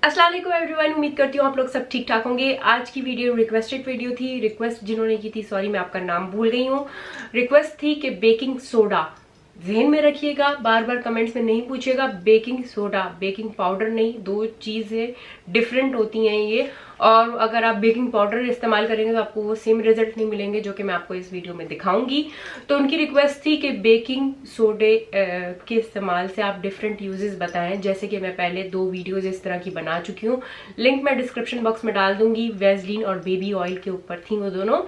अस्सलाम वालेकुम एवरीवन, उम्मीद करती हूँ आप लोग सब ठीक ठाक होंगे। आज की वीडियो रिक्वेस्टेड वीडियो थी। रिक्वेस्ट जिन्होंने की थी, सॉरी मैं आपका नाम भूल गई हूँ। रिक्वेस्ट थी कि बेकिंग सोडा ज़हन में रखिएगा, बार बार कमेंट्स में नहीं पूछिएगा। बेकिंग सोडा, बेकिंग पाउडर नहीं, दो चीज़ें डिफरेंट होती हैं ये। और अगर आप बेकिंग पाउडर इस्तेमाल करेंगे तो आपको वो सेम रिजल्ट नहीं मिलेंगे जो कि मैं आपको इस वीडियो में दिखाऊंगी। तो उनकी रिक्वेस्ट थी कि बेकिंग सोडे के इस्तेमाल से आप डिफरेंट यूजेस बताएं, जैसे कि मैं पहले 2 वीडियोस इस तरह की बना चुकी हूँ। लिंक मैं डिस्क्रिप्शन बॉक्स में डाल दूंगी। वेज़लिन और बेबी ऑयल के ऊपर थी वो दोनों,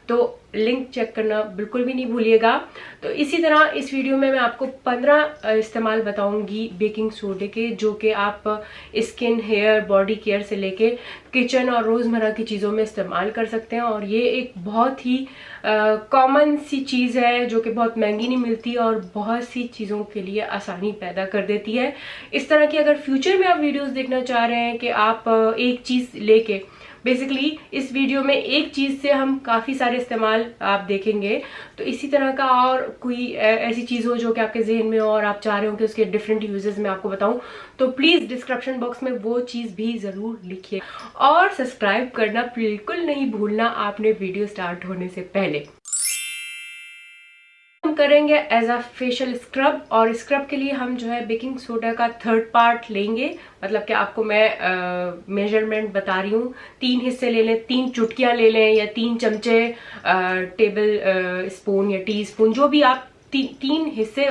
तो लिंक चेक करना बिल्कुल भी नहीं भूलिएगा। तो इसी तरह इस वीडियो में मैं आपको 15 इस्तेमाल बताऊंगी बेकिंग सोडे के, जो कि आप स्किन, हेयर, बॉडी केयर से लेके किचन और रोज़मर्रा की चीज़ों में इस्तेमाल कर सकते हैं। और ये एक बहुत ही कॉमन सी चीज़ है जो कि बहुत महंगी नहीं मिलती और बहुत सी चीज़ों के लिए आसानी पैदा कर देती है। इस तरह की अगर फ्यूचर में आप वीडियोस देखना चाह रहे हैं कि आप एक चीज़ लेके, बेसिकली इस वीडियो में एक चीज से हम काफी सारे इस्तेमाल आप देखेंगे, तो इसी तरह का और कोई ऐसी चीज हो जो कि आपके जहन में हो और आप चाह रहे हो कि उसके डिफरेंट यूजेस मैं आपको बताऊं, तो प्लीज डिस्क्रिप्शन बॉक्स में वो चीज भी जरूर लिखिए। और सब्सक्राइब करना बिल्कुल नहीं भूलना आपने वीडियो स्टार्ट होने से पहले। हम करेंगे एज अ फेशियल स्क्रब, और स्क्रब के लिए हम जो है बेकिंग सोडा का 3rd पार्ट लेंगे। मतलब कि आपको मैं मेजरमेंट बता रही हूँ। 3 हिस्से ले लें, 3 चुटकियां ले लें या 3 चमचे टेबल स्पून या टी स्पून, जो भी आप 3 हिस्से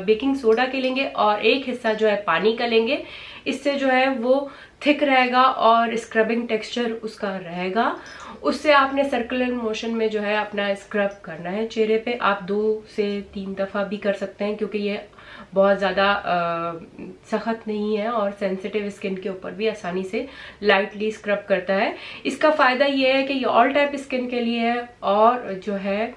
बेकिंग सोडा के लेंगे और 1 हिस्सा जो है पानी का लेंगे। इससे जो है वो थिक रहेगा और स्क्रबिंग टेक्सचर उसका रहेगा। उससे आपने सर्कुलर मोशन में जो है अपना स्क्रब करना है चेहरे पे। आप 2 से 3 दफा भी कर सकते हैं, क्योंकि ये बहुत ज़्यादा सख्त नहीं है और सेंसिटिव स्किन के ऊपर भी आसानी से लाइटली स्क्रब करता है। इसका फ़ायदा ये है कि ये ऑल टाइप स्किन के लिए है और जो है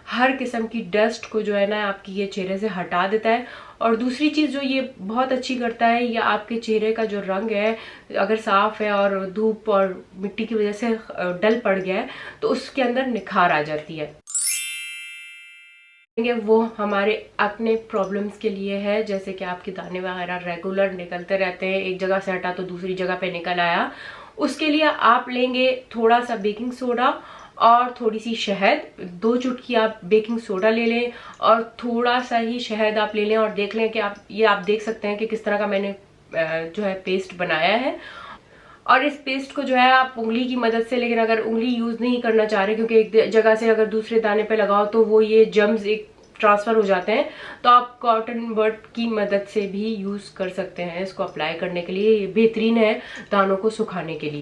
हर किस्म की डस्ट को जो है ना आपकी ये चेहरे से हटा देता है। और दूसरी चीज़ जो ये बहुत अच्छी करता है, ये आपके चेहरे का जो रंग है, अगर साफ है और धूप और मिट्टी की वजह से डल पड़ गया है, तो उसके अंदर निखार आ जाती है। वो हमारे एक्ने प्रॉब्लम्स के लिए है, जैसे कि आपके दाने वगैरह रेगुलर निकलते रहते हैं, एक जगह से हटा तो दूसरी जगह पे निकल आया। उसके लिए आप लेंगे थोड़ा सा बेकिंग सोडा और थोड़ी सी शहद। 2 चुटकी आप बेकिंग सोडा ले लें और थोड़ा सा ही शहद आप ले लें और देख लें कि आप देख सकते हैं कि किस तरह का मैंने जो है पेस्ट बनाया है। और इस पेस्ट को जो है आप उंगली की मदद से, लेकिन अगर उंगली यूज नहीं करना चाह रहे क्योंकि एक जगह से अगर दूसरे दाने पे लगाओ तो वो ये जर्म्स एक ट्रांसफर हो जाते हैं, तो आप कॉटन बड की मदद से भी यूज कर सकते हैं इसको अप्लाई करने के लिए। ये बेहतरीन है दानों को सुखाने के लिए।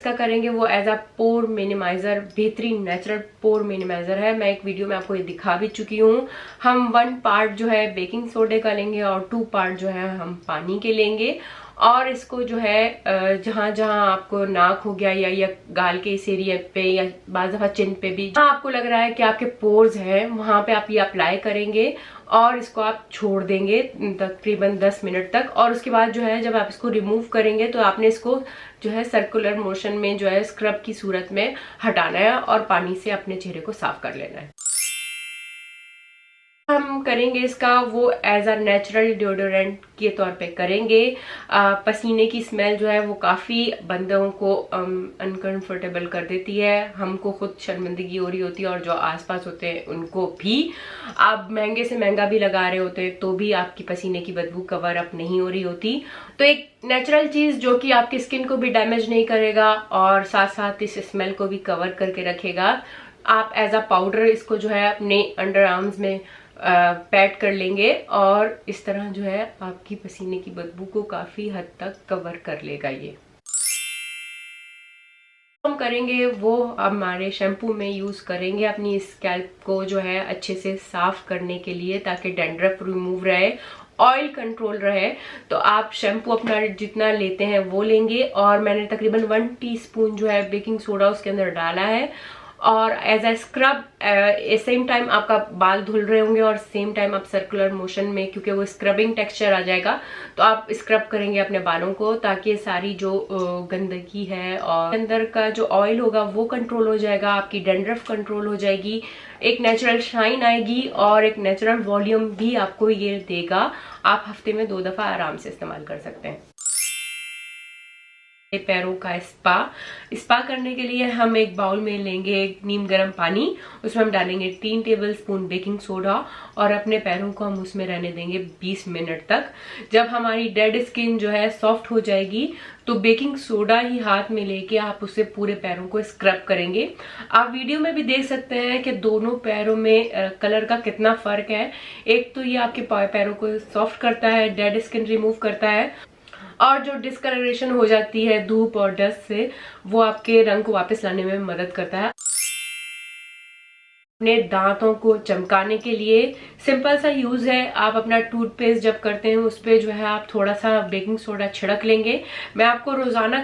इसका करेंगे वो एज अ पोर मिनिमाइजर, बेहतरीन नेचुरल पोर मिनिमाइजर है। मैं एक वीडियो में आपको ये दिखा भी चुकी हूँ। हम 1 पार्ट जो है बेकिंग सोडे का लेंगे और 2 पार्ट जो है हम पानी के लेंगे। और इसको जो है जहां जहां आपको नाक हो गया या गाल के इस एरिया पे या बाज़ दफा चिन पे भी जहां आपको लग रहा है कि आपके पोर्स हैं, वहां पे आप ये अप्लाई करेंगे और इसको आप छोड़ देंगे तकरीबन 10 मिनट तक। और उसके बाद जो है जब आप इसको रिमूव करेंगे तो आपने इसको जो है सर्कुलर मोशन में जो है स्क्रब की सूरत में हटाना है और पानी से अपने चेहरे को साफ कर लेना है। हम करेंगे इसका वो एज अ नेचुरल डिओडोरेंट के तौर पे करेंगे। पसीने की स्मेल जो है वो काफ़ी बंदों को अनकंफर्टेबल कर देती है। हमको खुद शर्मिंदगी हो रही होती है और जो आसपास होते हैं उनको भी। आप महंगे से महंगा भी लगा रहे होते हैं तो भी आपकी पसीने की बदबू कवर अप नहीं हो रही होती। तो एक नेचुरल चीज़ जो कि आपकी स्किन को भी डैमेज नहीं करेगा और साथ साथ इस स्मेल को भी कवर करके रखेगा। आप एज अ पाउडर इसको जो है अपने अंडर आर्म्स में पैड कर लेंगे और इस तरह जो है आपकी पसीने की बदबू को काफी हद तक कवर कर लेगा। ये हम करेंगे वो हमारे शैम्पू में यूज करेंगे अपनी स्कैल्प को जो है अच्छे से साफ करने के लिए, ताकि डैंड्रफ रिमूव रहे, ऑयल कंट्रोल रहे। तो आप शैम्पू अपना जितना लेते हैं वो लेंगे और मैंने तकरीबन 1 टीस्पून जो है बेकिंग सोडा उसके अंदर डाला है। और as a scrub same time आपका बाल धुल रहे होंगे और सेम टाइम आप सर्कुलर मोशन में, क्योंकि वो स्क्रबिंग टेक्सचर आ जाएगा, तो आप स्क्रब करेंगे अपने बालों को, ताकि सारी जो गंदगी है और अंदर का जो ऑयल होगा वो कंट्रोल हो जाएगा, आपकी डैंड्रफ कंट्रोल हो जाएगी, एक नेचुरल शाइन आएगी और एक नेचुरल वॉल्यूम भी आपको ये देगा। आप हफ्ते में 2 दफा आराम से इस्तेमाल कर सकते हैं। पैरों का स्पा करने के लिए हम एक बाउल में लेंगे नीम गर्म पानी, उसमें हम डालेंगे 3 टेबलस्पून बेकिंग सोडा और अपने पैरों को हम उसमें रहने देंगे 20 मिनट तक। जब हमारी डेड स्किन जो है सॉफ्ट हो जाएगी तो बेकिंग सोडा ही हाथ में लेके आप उससे पूरे पैरों को स्क्रब करेंगे। आप वीडियो में भी देख सकते हैं कि दोनों पैरों में कलर का कितना फर्क है। एक तो ये आपके पैरों को सॉफ्ट करता है, डेड स्किन रिमूव करता है, और जो डिस्कलरेशन हो जाती है धूप और डस्ट से, वो आपके रंग को वापस लाने में मदद करता है। अपने दांतों को चमकाने के लिए सिंपल सा यूज है। आप अपना टूथपेस्ट जब करते हैं उस पे जो है आप थोड़ा सा बेकिंग सोडा छिड़क लेंगे। मैं आपको रोजाना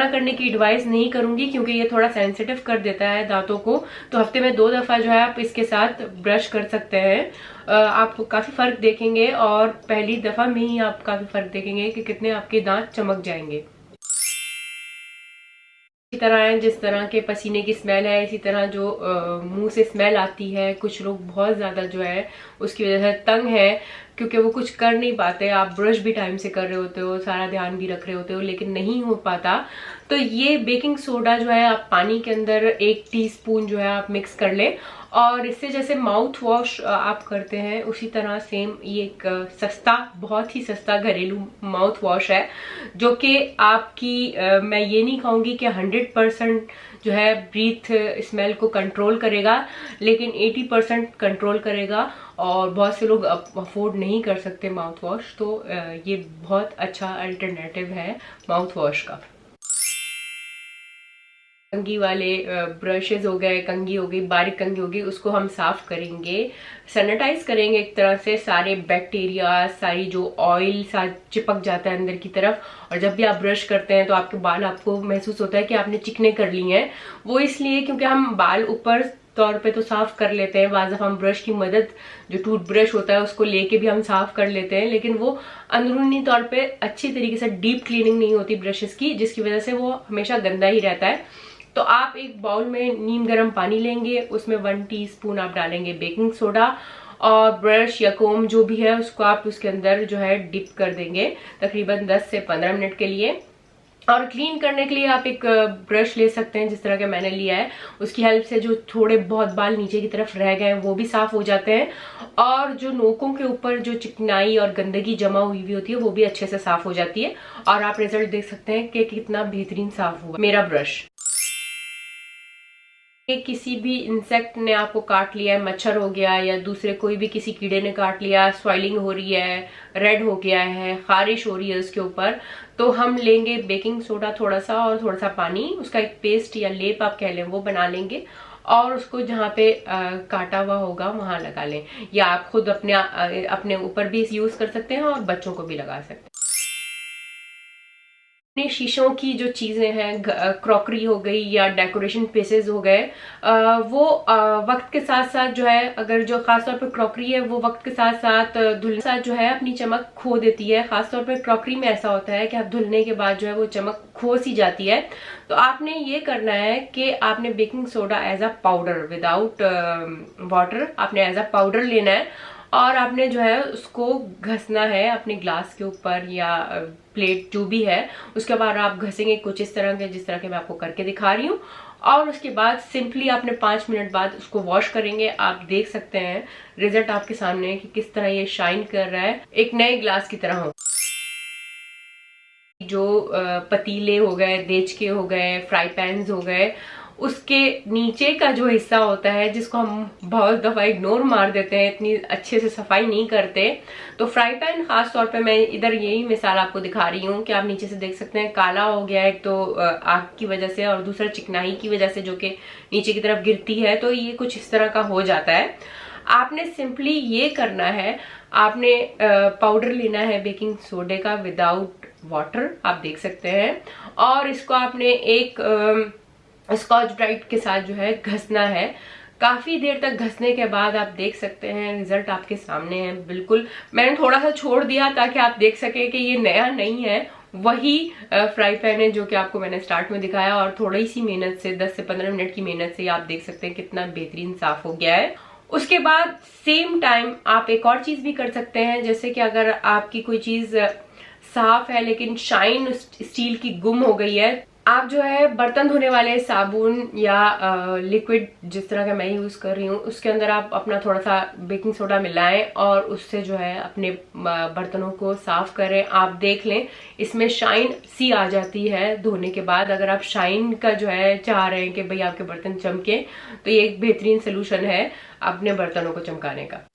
करने की एडवाइस नहीं करूंगी क्योंकि ये थोड़ा सेंसिटिव कर देता है दांतों को। तो हफ्ते में 2 दफा जो है आप इसके साथ ब्रश कर सकते हैं। आप काफी फर्क देखेंगे और पहली दफा में ही आप काफी फर्क देखेंगे कि कितने आपके दांत चमक जाएंगे। इसी तरह है, जिस तरह के पसीने की स्मेल है, इसी तरह जो मुंह से स्मेल आती है, कुछ लोग बहुत ज्यादा जो है उसकी वजह से तंग है क्योंकि वो कुछ कर नहीं पाते। आप ब्रश भी टाइम से कर रहे होते हो, सारा ध्यान भी रख रहे होते हो, लेकिन नहीं हो पाता। तो ये बेकिंग सोडा जो है आप पानी के अंदर 1 टीस्पून जो है आप मिक्स कर ले, और इससे जैसे माउथ वॉश आप करते हैं उसी तरह सेम ये एक बहुत ही सस्ता घरेलू माउथ वॉश है जो कि आपकी मैं ये नहीं कहूंगी कि 100% जो है ब्रीथ स्मेल को कंट्रोल करेगा, लेकिन 80% कंट्रोल करेगा। और बहुत से लोग अफोर्ड नहीं कर सकते माउथ वॉश, तो ये बहुत अच्छा अल्टरनेटिव है माउथ वॉश का। कंघी वाले ब्रशेज हो गए, कंघी हो गई, बारीक कंघी हो गई, उसको हम साफ करेंगे, सैनिटाइज करेंगे एक तरह से सारे बैक्टीरिया, सारी जो ऑयल चिपक जाता है अंदर की तरफ। और जब भी आप ब्रश करते हैं तो आपके बाल आपको महसूस होता है कि आपने चिकने कर लिए हैं। वो इसलिए क्योंकि हम बाल ऊपर तौर पे तो साफ कर लेते हैं, बाज़ दफा हम ब्रश की मदद, जो टूथ ब्रश होता है उसको लेके भी हम साफ कर लेते हैं, लेकिन वो अंदरूनी तौर पे अच्छी तरीके से डीप क्लीनिंग नहीं होती ब्रशेस की, जिसकी वजह से वो हमेशा गंदा ही रहता है। तो आप एक बाउल में नीम गर्म पानी लेंगे, उसमें 1 टीस्पून आप डालेंगे बेकिंग सोडा, और ब्रश या कोम जो भी है उसको आप उसके अंदर जो है डिप कर देंगे तकरीबन 10 से 15 मिनट के लिए। और क्लीन करने के लिए आप एक ब्रश ले सकते हैं जिस तरह का मैंने लिया है, उसकी हेल्प से जो थोड़े बहुत बाल नीचे की तरफ रह गए हैं वो भी साफ हो जाते हैं, और जो नोकों के ऊपर जो चिकनाई और गंदगी जमा हुई हुई होती है वो भी अच्छे से साफ हो जाती है। और आप रिजल्ट देख सकते हैं कि कितना बेहतरीन साफ हुआ मेरा ब्रश। किसी भी इंसेक्ट ने आपको काट लिया है, मच्छर हो गया या दूसरे कोई भी किसी कीड़े ने काट लिया, स्वेलिंग हो रही है, रेड हो गया है, खारिश हो रही है उसके ऊपर, तो हम लेंगे बेकिंग सोडा थोड़ा सा और थोड़ा सा पानी, उसका एक पेस्ट या लेप आप कह लें वो बना लेंगे, और उसको जहाँ पे काटा हुआ होगा वहां लगा लें, या आप खुद अपने ऊपर भी यूज कर सकते हैं और बच्चों को भी लगा सकते हैं। अपने शीशों की जो चीजें हैं, क्रॉकरी हो गई या डेकोरेशन पीसेस हो गए, वो वक्त के साथ साथ जो है, अगर जो खासतौर पर क्रॉकरी है वो वक्त के साथ साथ धुलने के साथ जो है अपनी चमक खो देती है। खासतौर पर क्रॉकरी में ऐसा होता है कि आप धुलने के बाद जो है वो चमक खो सी जाती है। तो आपने ये करना है कि आपने baking soda as a powder without water, आपने एज अ पाउडर लेना है, और आपने जो है उसको घसना है अपने ग्लास के ऊपर या प्लेट जो भी है, उसके बाद आप घसेंगे कुछ इस तरह के, जिस तरह के मैं आपको करके दिखा रही हूँ। और उसके बाद सिंपली आपने 5 मिनट बाद उसको वॉश करेंगे। आप देख सकते हैं रिजल्ट आपके सामने कि किस तरह ये शाइन कर रहा है, एक नए ग्लास की तरह हो। जो पतीले हो गए, देचके हो गए, फ्राई पैन्स हो गए, उसके नीचे का जो हिस्सा होता है जिसको हम बहुत दफा इग्नोर मार देते हैं, इतनी अच्छे से सफाई नहीं करते। तो फ्राई पैन खास तौर पे मैं इधर यही मिसाल आपको दिखा रही हूँ कि आप नीचे से देख सकते हैं काला हो गया है, एक तो आग की वजह से और दूसरा चिकनाई की वजह से जो कि नीचे की तरफ गिरती है, तो ये कुछ इस तरह का हो जाता है। आपने सिंपली ये करना है, आपने पाउडर लेना है बेकिंग सोडे का विदाउट वाटर, आप देख सकते हैं, और इसको आपने एक स्कॉच ब्राइट के साथ जो है घसना है। काफी देर तक घसने के बाद आप देख सकते हैं रिजल्ट आपके सामने है। बिल्कुल मैंने थोड़ा सा छोड़ दिया ताकि आप देख सके कि ये नया नहीं है, वही फ्राई पैन है जो कि आपको मैंने स्टार्ट में दिखाया, और थोड़ी सी मेहनत से 10 से 15 मिनट की मेहनत से आप देख सकते हैं कितना बेहतरीन साफ हो गया है। उसके बाद सेम टाइम आप एक और चीज भी कर सकते हैं, जैसे कि अगर आपकी कोई चीज साफ है लेकिन शाइन स्टील की गुम हो गई है। आप जो है बर्तन धोने वाले साबुन या लिक्विड जिस तरह का मैं यूज कर रही हूँ उसके अंदर आप अपना थोड़ा सा बेकिंग सोडा मिलाएं और उससे जो है अपने बर्तनों को साफ करें। आप देख लें इसमें शाइन सी आ जाती है धोने के बाद। अगर आप शाइन का जो है चाह रहे हैं कि भाई आपके बर्तन चमके, तो ये एक बेहतरीन सोल्यूशन है अपने बर्तनों को चमकाने का।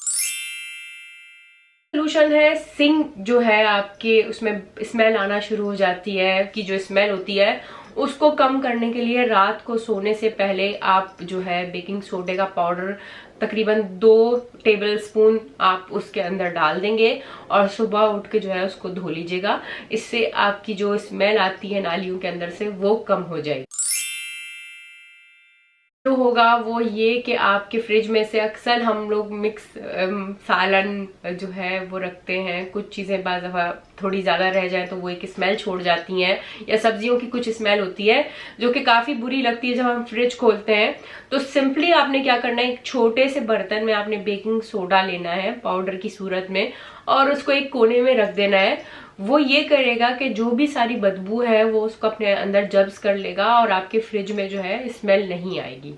सोल्यूशन है सिंक जो है आपके उसमें स्मेल आना शुरू हो जाती है कि जो स्मेल होती है उसको कम करने के लिए रात को सोने से पहले आप जो है बेकिंग सोडे का पाउडर तकरीबन 2 टेबलस्पून आप उसके अंदर डाल देंगे और सुबह उठ के जो है उसको धो लीजिएगा। इससे आपकी जो स्मेल आती है नालियों के अंदर से वो कम हो जाएगी। जो होगा वो ये कि आपके फ्रिज में से अक्सर हम लोग मिक्स सालन जो है वो रखते हैं, कुछ चीजें बाज़ दफा थोड़ी ज्यादा रह जाए तो वो एक स्मेल छोड़ जाती हैं, या सब्जियों की कुछ स्मेल होती है जो कि काफी बुरी लगती है जब हम फ्रिज खोलते हैं। तो सिंपली आपने क्या करना है, एक छोटे से बर्तन में आपने बेकिंग सोडा लेना है पाउडर की सूरत में और उसको एक कोने में रख देना है। वो ये करेगा कि जो भी सारी बदबू है वो उसको अपने अंदर जब्स कर लेगा और आपके फ्रिज में जो है स्मेल नहीं आएगी।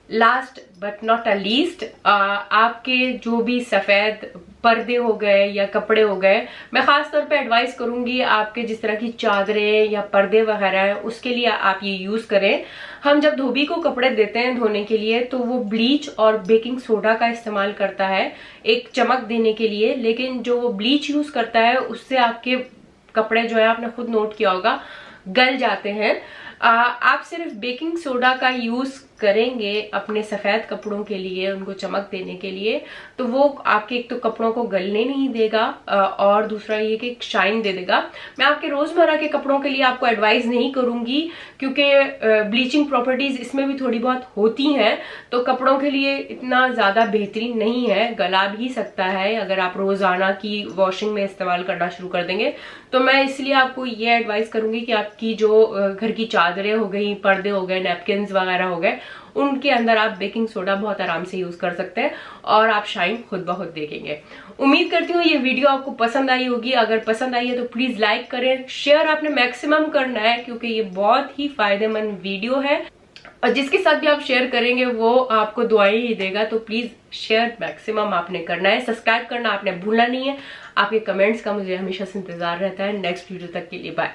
Last but not a least, आपके जो भी सफेद पर्दे हो गए या कपड़े हो गए, मैं खास तौर पे एडवाइस करूंगी आपके जिस तरह की चादरें या पर्दे वगैरह हैं उसके लिए आप ये यूज करें। हम जब धोबी को कपड़े देते हैं धोने के लिए तो वो ब्लीच और बेकिंग सोडा का इस्तेमाल करता है एक चमक देने के लिए, लेकिन जो वो ब्लीच यूज करता है उससे आपके कपड़े जो है आपने खुद नोट किया होगा गल जाते हैं। आप सिर्फ बेकिंग सोडा का यूज करेंगे अपने सफेद कपड़ों के लिए, उनको चमक देने के लिए, तो वो आपके एक तो कपड़ों को गलने नहीं देगा और दूसरा ये कि शाइन दे देगा। मैं आपके रोजमर्रा के कपड़ों के लिए आपको एडवाइस नहीं करूंगी क्योंकि ब्लीचिंग प्रॉपर्टीज इसमें भी थोड़ी बहुत होती हैं, तो कपड़ों के लिए इतना ज्यादा बेहतरीन नहीं है, गला भी सकता है अगर आप रोजाना की वॉशिंग में इस्तेमाल करना शुरू कर देंगे। तो मैं इसलिए आपको ये एडवाइस करूंगी कि आपकी जो घर की चादरें हो गई, पर्दे हो गए, नैपकिन वगैरह हो गए, उनके अंदर आप बेकिंग सोडा बहुत आराम से यूज कर सकते हैं और आप शाइन खुद ब खुद देखेंगे। उम्मीद करती हूँ ये वीडियो आपको पसंद आई होगी। अगर पसंद आई है तो प्लीज लाइक करें, शेयर आपने मैक्सिमम करना है क्योंकि ये बहुत ही फायदेमंद वीडियो है और जिसके साथ भी आप शेयर करेंगे वो आपको दुआएं ही देगा। तो प्लीज शेयर मैक्सिमम आपने करना है, सब्सक्राइब करना आपने भूलना नहीं है। आपके कमेंट्स का मुझे हमेशा से इंतजार रहता है। नेक्स्ट वीडियो तक के लिए बाय।